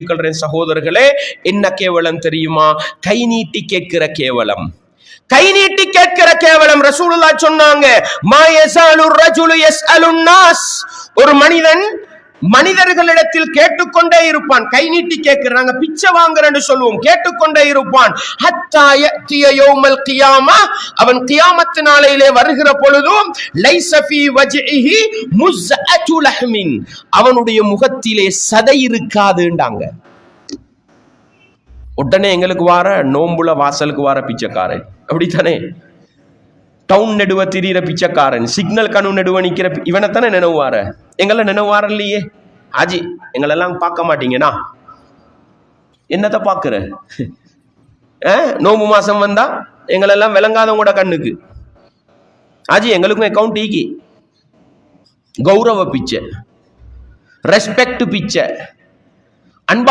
சகோதரர்களே, என்ன கேவலம் தெரியுமா? கை நீட்டி கேட்கிற கேவலம். கை நீட்டி கேட்கிற கேவலம். ரசூலுல்லாஹ் சொன்னாங்க, மா யஸாலு ரஜுலு யஸ்அலுன் நாஸ், ஒரு மனிதன் மனிதர்களிடத்தில் கேட்டுக்கொண்டே இருப்பான். கை நீட்டி கேட்கிறாங்க, பிச்சை வாங்குறன்னு சொல்லுவோம், கேட்டுக்கொண்டே இருப்பான். ஹத்தா யத்திய யௌமல் கியாமா, அவன் கியாமத் நாளையிலே வருகிற பொழுதும் லைஸ ஃபீ வஜ்ஹிஹி முஸ்அத்து லஹ்மின், அவனுடைய முகத்திலே சதை இருக்காதுண்டாங்க. உடனே எங்களுக்கு வார நோம்புல வாசலுக்கு வார பிச்சைக்காரன் அப்படித்தானே, டவுன் நெடுவ திரியிற பிச்சைக்காரன், சிக்னல் கணு நெடுவ நிக்கிற இவனைத்தானே நினைவார. எங்களை நினைவார இல்லையே. ஆஜி எங்களெல்லாம் பார்க்க மாட்டீங்கன்னா என்னத்த பாக்குற? நோம்பு மாசம் வந்தா எங்களெல்லாம் விளங்காதவங்களோட கண்ணுக்கு. ஆஜி எங்களுக்கும் அக்கௌண்ட் ஈக்கி கௌரவ பிச்சை, ரெஸ்பெக்ட் பிச்சை.